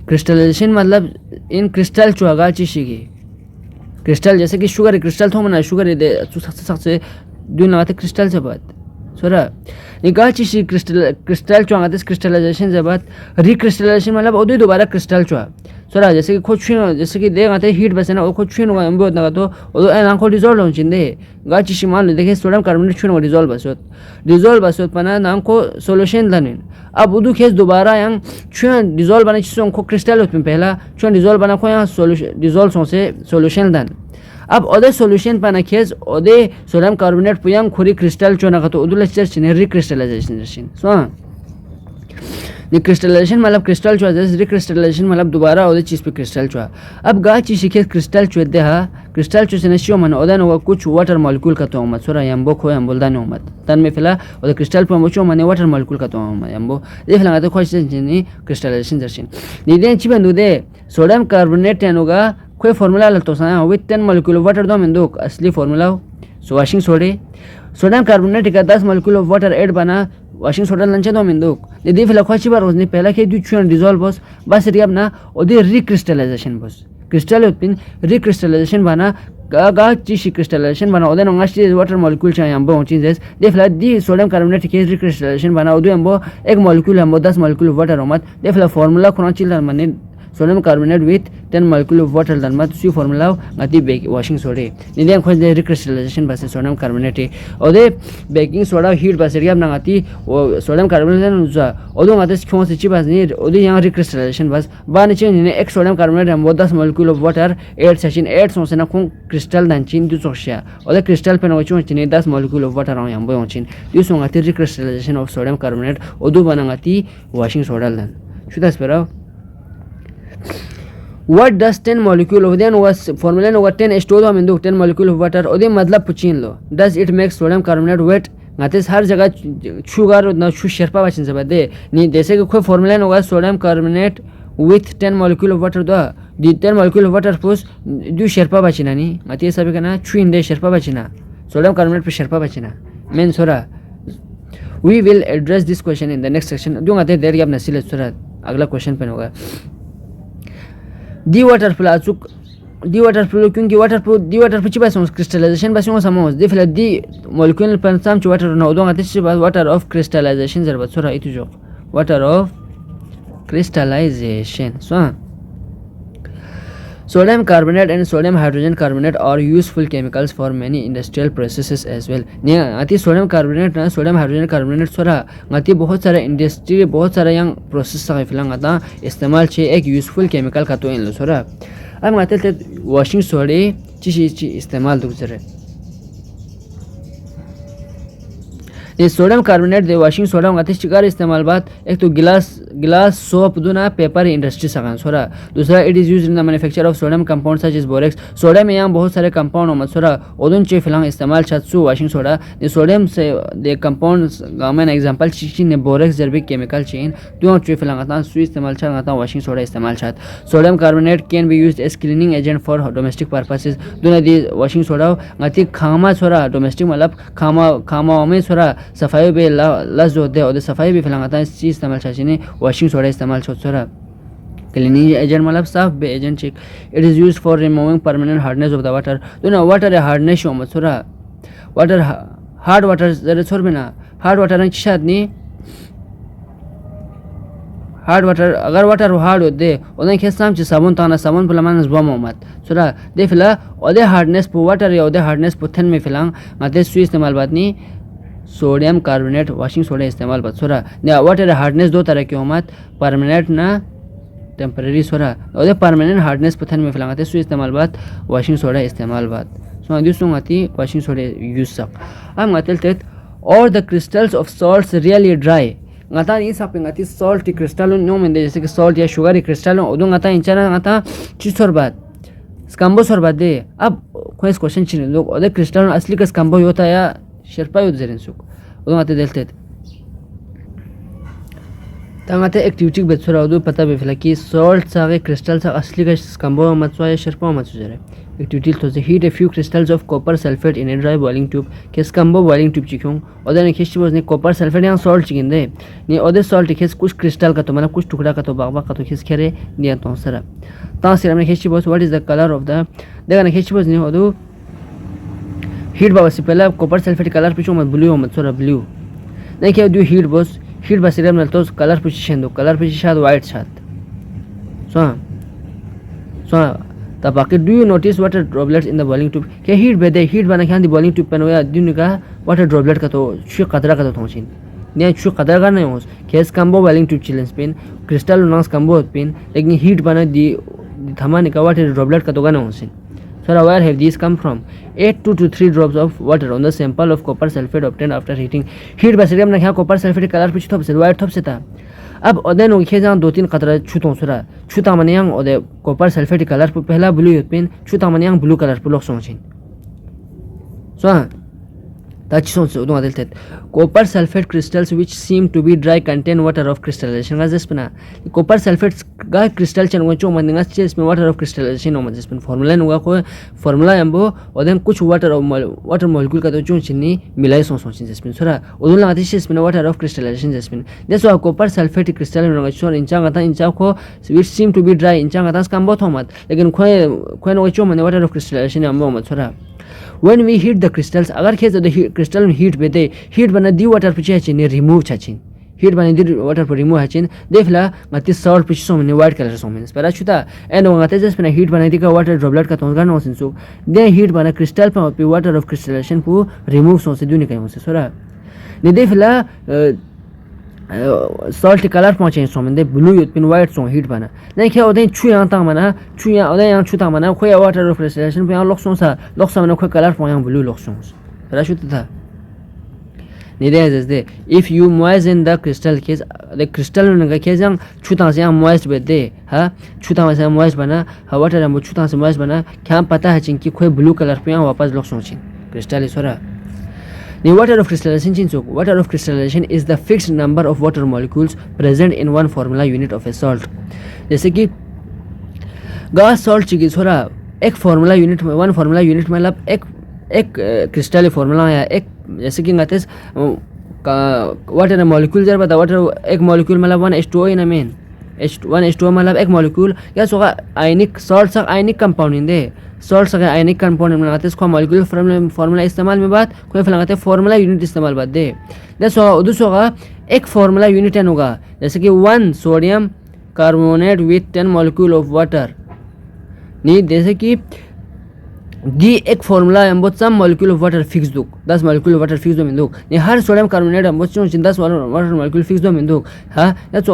crystallization मतलब इन crystal चुआगा चीज़ की crystal जैसे कि sugar crystal थो मना sugar इधे सक्से दून लगाते crystal से बात सोरा निकाल चीज़ crystal चुआगा तो crystallization से बात recrystallization मतलब उधर दोबारा crystal चुआ सोरा जैसे कि कुछ जैसे कि देख आते हीट बसे ना वो कुछ छुन होगा एम्बो ना तो वो आंखों डिसॉल्व हो चिंदे गाची शिमाल ने देखे सोडियम कार्बोनेट छुन हो डिसॉल्व बसोत पना नाम को सॉल्यूशन लाने अब उदु केस दोबारा yang छुन डिसॉल्व बना चीज़ों को क्रिस्टल होते हैं पहला छुन डिसॉल्व बना को यहाँ सॉल्यूशन डिसॉल्व से सॉल्यूशन दान अब ओदे सॉल्यूशन पना केस ओदे सोडियम कार्बोनेट पुयांग खुरी क्रिस्टल चुना का तो उदु लेक्चर चिन्ह रिक्रिस्टलाइजेशन जैसे सो क्रिस्टलाइजेशन मतलब क्रिस्टल चुआ जैसे रिक्रिस्टलाइजेशन मतलब दोबारा ओदे चीज़ पे क्रिस्टल चुआ अब गा चीज़ सीखे क्रिस्टल चुए दे हा क्रिस्टल चुए से नशियों मन ओदे न कुछ वाटर मॉलिक्यूल का तो मत सोरा यंबो खो यंबो दाने मत तन में फिला ओदे क्रिस्टल पे मुझे मने वाटर मॉलिक्यूल का तो मत यंबो ये फिला तो खुश जिन्नी क्रिस्टलाइजेशन जैसे निदें चिपन दूधे सोडियम कार्बोनेट यानुगा कोई फार्मूला लगता है विथ 10 मॉलिक्यूल ऑफ वाटर दो में दो असली formula so washing sodium carbonate का 10 मॉलिक्यूल ऑफ वाटर ऐड बना वॉशिंग सोडा लंचे दो में दो यदि फिलहाल खुशी बार उसने पहला के दो चुन डिसॉल्व बस रियाब ना ओदे रिक्रिस्टलाइजेशन बस क्रिस्टल उत्पिन रिक्रिस्टलाइजेशन बना गा चीज़ क्रिस्टलाइजेशन बना ओदे नंगाशी वाटर मॉलिक्यूल चाहिए हम बहुत चीज़ दे फिलहाल दी सोडियम कार्बोनेट के रिक्रिस्टलाइजेशन बना ओदे हम एक मॉलिक्यूल हम 10 मॉलिक्यूल वाटर होमत दे फिलहाल फार्मूला खुना चिल्ला मने sodium carbonate with 10 molecule of water dan mat su formula ngati baking washing soda ni den khoj de recrystallization base sodium carbonate ode baking soda heat base riam na ngati sodium carbonate nu za odo ngati khon se chi bas ni ode yang recrystallization bas ba ni chen ni ek sodium carbonate am 10 molecule of water 8 session 8 so se na khon crystal dan chin du soksha ode crystal pe no chon chin 10 molecule of water am bo chin du so ngati recrystallization of sodium carbonate odo bana ngati washing soda dan shuda spera what does 10 molecule of then was formula no 10 h2 हम Indu 10 molecule of water ओदे मतलब पुचिन लो does it make sodium carbonate wet ngates हर जगह sugar ना शु शेरपा बचिन सब दे नहीं जैसे कि कोई formula no sodium carbonate with 10 molecule of water दो दी 10 molecule of water पुस दु शेरपा बचिना नहीं ngates सब कहना छु इंदे शेरपा बचिना sodium carbonate पे शेरपा बचिना मेन सोरा we will address this question in the next section जो ngates देर के अपना सिलेक्ट सोरा अगला क्वेश्चन पे होगा दी वाटर प्लाचुक दी वाटर फ्लो क्योंकि दी वाटर पिछे बस क्रिस्टलाइजेशन बस समोस दी फिल दी मॉलिक्यूल पंसाम च वाटर न ओदो ngati बस वाटर ऑफ क्रिस्टलाइजेशन जरबत सोरा इतु जो water of crystallisation so sodium carbonate and sodium hydrogen carbonate are useful chemicals for many industrial processes as well ने ngati sodium carbonate ना sodium hydrogen carbonate सोरा ngati बहुत सारा इंडस्ट्री बहुत सारा yang प्रोसेस का फिलहाल ngata इस्तेमाल छे एक यूजफुल केमिकल का तो इन लो सोरा अब ngate ते वॉशिंग सोडे चीज इस्तेमाल तो जरे ये सोडियम कार्बोनेट दे वॉशिंग सोडा ngati शिकार इस्तेमाल बात एक तो गिलास सोप दुना पेपर इंडस्ट्री सगान सोरा दूसरा it is used in the manufacture of sodium compound such as borax sodium में यहाँ बहुत सारे कंपाउंड हो मत सोरा ओदन चे फिलहाल इस्तेमाल छत्सु वॉशिंग सोडा ये सोडियम से दे कंपाउंड गामेन एग्जांपल चिची ने बोरेक्स जर्बिक केमिकल चेन तो चे फिलहाल आता सु इस्तेमाल छा आता वॉशिंग सोडा इस्तेमाल छत sodium carbonate can be used as cleaning agent for domestic purposes दुना दी वॉशिंग सोडा ngati खामा सोरा डोमेस्टिक मतलब खामा में सोरा सफाई पे लस जो होते हैं सफाई भी फिलहाल इस चीज़ इस्तेमाल चाहिए नहीं वॉशिंग सोडा इस्तेमाल छोड़ा क्लीनिंग एजेंट मतलब साफ बे agent check it is use for removing permanent hardness of the water तो ना वाटर हार्डनेस हो मत छोड़ा वाटर हार्ड वाटर जरा छोड़ बिना हार्ड वाटर रंग शायद नहीं हार्ड वाटर अगर वाटर हार्ड होते उन्हें खेत साम ची साबुन ताना साबुन पर लमान जुआ मोहम्मद छोड़ा दे फिलहाल ओदे हार्डनेस पर वाटर या ओदे हार्डनेस पर थन में फिलहाल आते सुई इस्तेमाल बात नहीं सोडियम कार्बोनेट वॉशिंग सोडा इस्तेमाल बात सोरा ने वाटर हार्डनेस दो तरह के होमत परमानेंट ना टेम्परेरी सोरा और परमानेंट हार्डनेस पथन में फैलाते सु इस्तेमाल बात वॉशिंग सोडा इस्तेमाल बात सो दिसो ngati वॉशिंग सोडा यूज सक am ngatel tet or the crystals of salts really dry ngata in sak ngati salt crystal no men जैसे कि salt या sugar crystal ओदो ngata इंचना ngata चिसोर बात स्कम्बो सोर बात दे अब कोई क्वेश्चन चिन लोग ओदे क्रिस्टल असली का स्कम्बो होता या शेरपा युद्ध जरिन सुक उदो आते देलते तांगाते एक्टिविटी बेचुरा उदु पता बेफला कि सॉल्ट सागे क्रिस्टल सा असली का स्कंबो मचवा या शर्पा मचुजरे एक्टिविटी तो से heat a few crystals of copper sulphate in a dry boiling tube के स्कंबो बॉइलिंग ट्यूब चिक्यों ओदे ने खिस्ची बोजने कॉपर सल्फेट या सॉल्ट चिकिंदे ने ओदे सॉल्ट खिस कुछ क्रिस्टल का तो मतलब कुछ टुकड़ा का तो बागबा का तो खिस खेरे निया तो सरा ता सिर में खिस्ची बोज what is the colour of the देखा ने खिस्ची बोजने ओदु हीट बाबा से पहले कॉपर सल्फेट कलर पिछो मत ब्लू मत सोरा ब्लू नहीं क्या दु हीट बोस हीट बसिरम नलतो कलर पोजीशन दो कलर पोजीशन वाइट साथ सो ताकि do you notice water droplets in the boiling tube के हीट बेदे हीट बना खान दी बॉइलिंग ट्यूब पेन दिन का वाटर ड्रॉपलेट का तो छु कतरा का तो थोचिन ने छु कतरा का नहीं होस केस कंबो बॉइलिंग ट्यूब चिलेंस पेन क्रिस्टल नॉस कंबो पेन लेकिन हीट बना दी थमाने का वाटर ड्रॉपलेट का तो गाना Hossain So where have these come from? 8 to 3 drops of water on the sample of copper sulfate obtained after heating. Heat बसिरम ना क्या copper sulfate कलर पिछ थोप से white थोप से था. अब ओदे नो खे जान 2-3 कतरा छुतो सुरा छुता मने yang ओदे copper sulfate कलर पे पहला ब्लू युतपिन छुता मने yang blue कलर पे लोक सोचिन. So ताचिसों से उदो आदिल थे copper sulfate crystals which seem to be dry contain water of crystallization का जिसपना copper sulfate का crystal चन वो चो मंदिंगा चीज़ में water of crystallization होमा जिसपन formula नुगा कोई formula यंबो ओदें कुछ water molecule का तो चो चिन्नी मिलाई सोचिन जिसपन सुरा उदो लगाती चीज़ में water of crystallization जिसपन जैसे copper sulfate crystal नुगा चो इंचा को which seem to be dry इंचा गाता स्कम बहुत होमत लेकिन कोई नुगा चो मंदिंगा water of crystallization यंबो होमत सुरा when we heat the crystals agar khe the crystal heat bete heat bana di water piche chin remove chachin heat bana di water per remove hachin defla ngati salt piche so mane white color so mane para chuta and ngate just bana heat bana di ka water droplet ka tonga no sin so de heat bana crystal pa pi water of crystallization pu remove so se duni kai so sora ne defla salt colour पहुंचे सोमंदे blue युतपिन white so heat बना नहीं क्या ओदे छुया ता मना छुया ओदे yang छुता मना खोया वाटर ऑफ क्रिस्टलाइजेशन पे लोक्सों सा लोक्सा मना खो कलर पहुंया ब्लू लोक्सों राशुत था निदे जदे if you moisten the crystal case the crystal Naga के जंग छुता से moist बेदे हा छुता से moist बना हा वाटर हम छुता से moist बना क्या पता है चिंकी खोय ब्लू कलर पे वापस लोक्सों चिन क्रिस्टल सोरा The water of crystallization is the fixed number of water molecules present in one formula unit of a salt. जैसे कि gas salt चिकी थोड़ा एक formula unit में one formula unit मतलब एक crystal formula या एक जैसे कि ngates water molecule जब बता water एक molecule मतलब 1H2O in a main H1H2O मतलब एक molecule या सोगा ionic salt सा ionic compound इंदे सॉल्ट सके आयनिक कंपाउंड में लगाते हैं इसको मॉलिक्यूलर फार्मूला इस्तेमाल में बात कोई लगाते हैं फार्मूला यूनिट इस्तेमाल बात दे जैसे दूसरा होगा एक फार्मूला यूनिट एन होगा जैसे कि 1 sodium carbonate with 10 molecule of water नहीं जैसे कि दी एक फार्मूला हम बहुत सम मॉलिक्यूल ऑफ वाटर फिक्स दो 10 मॉलिक्यूल ऑफ वाटर फिक्स दो में दो नहीं हर सोडियम कार्बोनेट हम बहुत 10 वाटर मॉलिक्यूल फिक्स दो में दो हाँ जैसे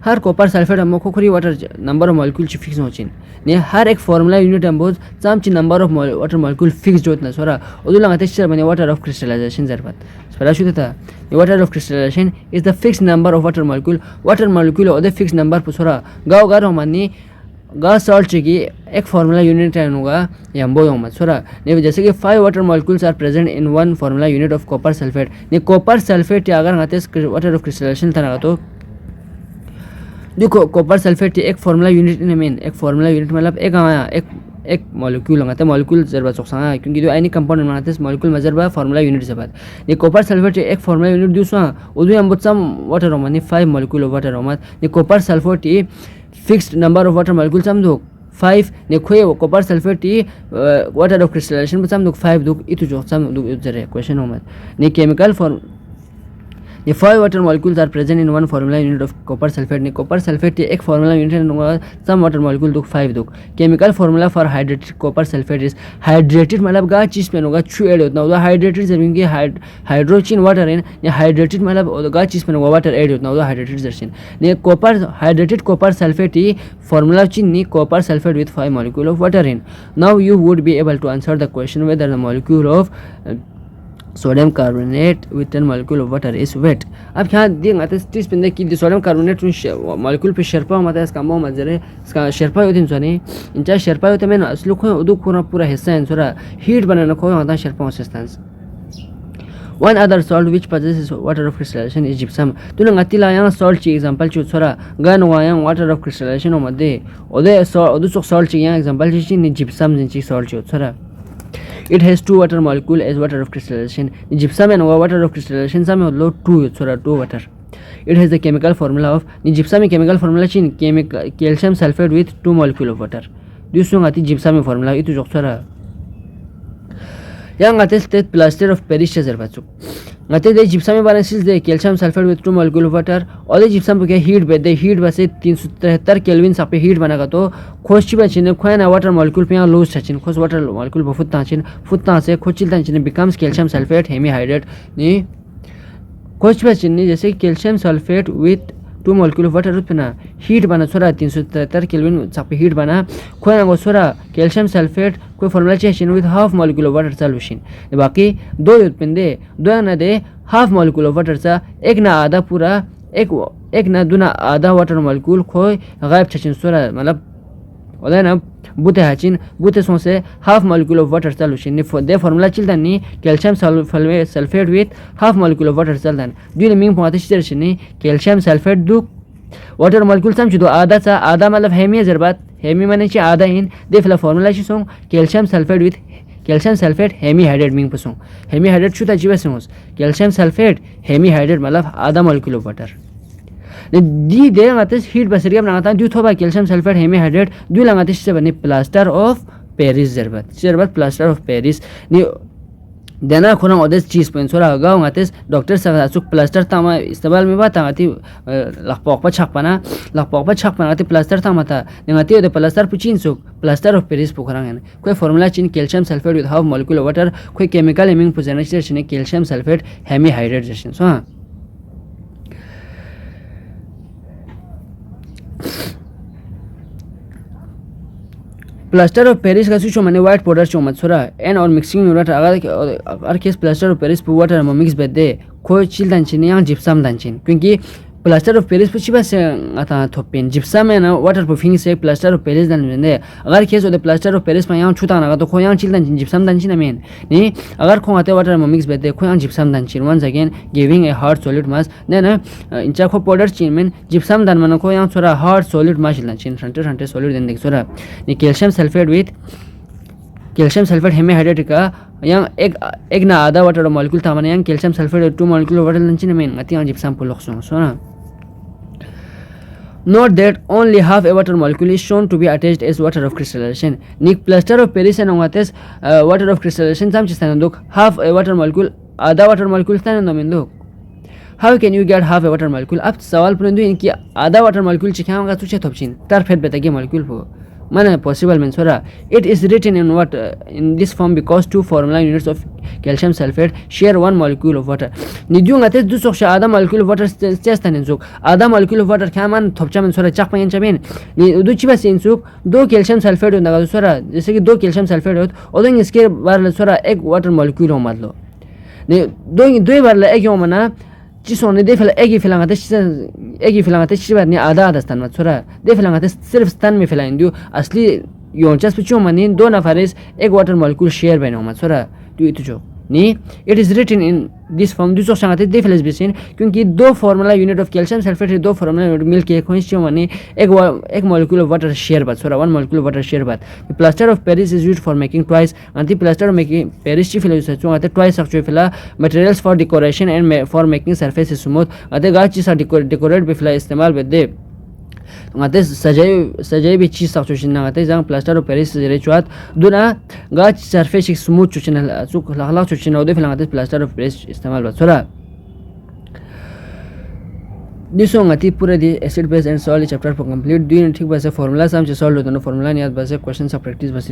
हर कॉपर सल्फेट हम को खोरी water number of molecule fix हो चिन नहीं हर एक फार्मूला यूनिट हम बहुत सम ची number of water molecule fix होत ना सोरा उदु लगाते हैं मैंने वाटर ऑफ क्रिस्टलाइजेशन जरबत सोरा शुद्ध था water of crystallisation is the fix number of water molecule और द फिक्स नंबर पर सोरा गाँव गार मानी gas salt की एक फार्मूला यूनिट है होगा यंबो यम सोरा ने जैसे कि 5 water molecules are present in one formula unit of copper sulphate ने कॉपर सल्फेट अगर आते वाटर ऑफ क्रिस्टलाइजेशन था तो देखो कॉपर सल्फेट एक फार्मूला यूनिट इन मेन एक फार्मूला यूनिट मतलब एक मॉलिक्यूल लगाते मॉलिक्यूल जरबा चौकसा क्योंकि जो आयनिक कंपाउंड बनाते हैं मॉलिक्यूल मजरबा फार्मूला यूनिट से बात ये कॉपर सल्फेट एक फार्मूला यूनिट दूसरा उदु हम सम वाटर रोमा 5 मॉलिक्यूल ऑफ वाटर रोमा ये copper sulphate fixed number of water molecules हम दो 5 ने खोए copper sulphate water of crystallisation में हम दो 5 दो इतु जो हम दो जरे क्वेश्चन हो मत ने chemical form The 5 water molecules are present in one formula unit of copper sulfate. ने copper sulfate एक formula unit है some water molecule दुख 5 दुख. Chemical formula for hydrated copper sulfate is hydrated मतलब गा चीज़ पे होगा चू ऐड होता है उधर hydrated जरूरी कि hydrogen water है या hydrated मतलब गा चीज़ पे होगा water ऐड होता है उधर hydrated जर्सीन. ने copper hydrated copper sulfate ही formula चीन नहीं copper sulfate with 5 molecule of water in. Now you would be able to answer the question whether the molecule of sodium carbonate with 10 molecule of water is weight. अब यहाँ देंगे तो स्टिस पिंदे की sodium carbonate molecule पे शेरपा मत है इसका मो मजरे इसका शेरपा होते हैं सोनी इनचा शेरपा होते मैंने असलु को उदु को पूरा हिस्सा है सोरा हीट बनाना को होता Sherpa systems One other salt which possesses water of crystallization is gypsum. Tuna ngatila yang salt chi example chu chora gan wa yang water of crystallization omade ode salt chi yang example chi ni gypsum jin chi salt chu chora. It has two water molecule as water of crystallization. Gypsum and water of crystallization same lo two chora two water. It has the chemical formula of gypsum chemical formula chin calcium sulfate with 2 molecule of water. This one ati gypsum formula itu jokchara. Yang ate state plaster of Paris zerbachu. Ngate the gypsum balances the calcium sulfate with 2 molecule of water. All the gypsum के heat पे the heat बसे 373 kelvin सापे heat बना तो खोज बचिन खोना water molecule पे loose छचिन खोज water molecule बहुत तांचिन से खोचिल तांचिन becomes calcium sulfate hemihydride नि खोज बचिन जैसे calcium sulfate with 2 molecule of water रुपना heat बना छोरा 373 केल्विन सापे heat बना खोना को छोरा calcium sulfate कोई formula चाहिए with half molecule of water solution बाकी दो उत्पन्न दो ना दे half molecule of water सा एक ना आधा पूरा एक ना दूना आधा water molecule खोई गायब छचिन छोरा मतलब ओला ना बुते सोंसे half molecule of water solution ने दे formula चलता नहीं calcium sulfate with half molecule of water चलता दुई ने मींग पहुँचते चीज़ नहीं calcium sulfate दो water molecule समझो तो आधा मतलब हेमी ज़रबात हेमी माने ची आधा इन दे फिलहाल formula ची song calcium sulfate hemihydride मींग पसोंग hemihydride छुता जीवा सोंग calcium sulfate hemihydride मतलब आधा molecule of water दी दे लगाते हीट बसरिया बनाता है दूध होगा कैल्शियम सल्फेट हेमीहाइड्रेट दो लगाते से बने प्लास्टर ऑफ पेरिस जरबत प्लास्टर ऑफ पेरिस नि देना खुना ओदेस चीज पेंसोरा गाव गाते डॉक्टर सगासुक प्लास्टर तामा इस्तेमाल में बात आती लखपॉक पर छापना आती प्लास्टर तामा था निगाती ओदे प्लास्टर पुचिन सुक प्लास्टर ऑफ पेरिस पुखरांगन कोई formula chin calcium sulphate with half molecule of water कोई केमिकल एमिंग पुजेनेशन चिन कैल्शियम सल्फेट हेमीहाइड्रेट जैसे सो हां प्लास्टर ऑफ पेरिस का सुचो माने व्हाइट पाउडर चो मत छोरा एन और मिक्सिंग यूनिट अगर case plaster of Paris Pu water में मिक्स बेदे कोई चिल दांचिन या जिप्सम दांचिन क्योंकि प्लास्टर ऑफ पेरिस पुची बस आता थोपेन जिप्सम है ना वाटर प्रूफिंग से प्लास्टर ऑफ पेरिस दांचिन अगर केस ओदे प्लास्टर ऑफ पेरिस में या छुता ना तो कोई या चिल दांचिन जिप्सम दांचिन मेन नहीं अगर खो आते वाटर में मिक्स बेदे कोई या जिप्सम दांचिन once again giving a hard solid mass then इंचा खो पाउडर चिन मेन जिप्सम दान मन को या छोरा हार्ड सॉलिड मास दांचिन ठंटे सॉलिड देन देख छोरा नि कैल्शियम सल्फेट हेमीहाइड्रेट का yang एक ना आधा वाटर मॉलिक्यूल था माने yang calcium sulphate 2 molecule water लंचिन मेन अति yang जिप्सम पुलक सो ना Note that only half a water molecule is shown to be attached as water of crystallization. Nick plaster of Paris and ongates water of crystallization sam chistananduk half a water molecule आधा water molecule stanandaminduk. How can you get half a water molecule? अब सवाल पुरंदु इनकी आधा water molecule चिखाऊंगा तुझे थोपचिन तार fate बेटा के molecule पो माने possible means होरा it is written in what in this form because two formula units of calcium sulfate share one molecule of water निद्युंगा ते दो सोक्ष आधा molecule of water चेस्ता निंसुक आधा molecule of water क्या मान थोपचा में सोरा चक पायन चबेन नि दो चिबा सिंसुक दो calcium sulfate होता है सोरा जैसे कि दो calcium sulfate होता और तो इसके बार सोरा एक water molecule हो मत लो नि दो बार एक हो मना चिसोने दे फिलहाल एक ही फिलहाल चिबार ने आधा स्थान में छोरा दे फिलहाल सिर्फ स्थान में फिलहाल इंडियो असली योंचास पिचो मनी दो नफारेस एक वाटर मॉलिक्यूल शेयर बना हुआ छोरा तो इतु जो नहीं it is written in this form दूसरा संगते दे फिलहाल बिसिन क्योंकि दो formula unit of calcium sulphate दो फार्मूला यूनिट मिलके कोई चो मनी एक मॉलिक्यूल ऑफ वाटर शेयर बात छोरा one molecule of water share बात plaster of Paris is used for making twice अंति प्लास्टर ऑफ मेकिंग पेरिस ची फिलहाल चो आते ट्वाइस ऑफ फिलहाल materials for decoration and for making surface smooth आते गाछ चीज डेकोरेट भी फिलहाल इस्तेमाल बेदे आते सजाई भी चीज साफ चुचिन आते जहां प्लास्टर ऑफ पेरिस जरे चुआत दुना गाछ सरफेस स्मूथ चुचिन चुक लाख चुचिन ओदे फिलहाल आते प्लास्टर ऑफ पेरिस इस्तेमाल बात छोरा दिसों आती पूरा the acid base and salt chapter पर कंप्लीट दिन ठीक बस फार्मूला सम सॉल्व होता है फार्मूला याद बस क्वेश्चन सब प्रैक्टिस बस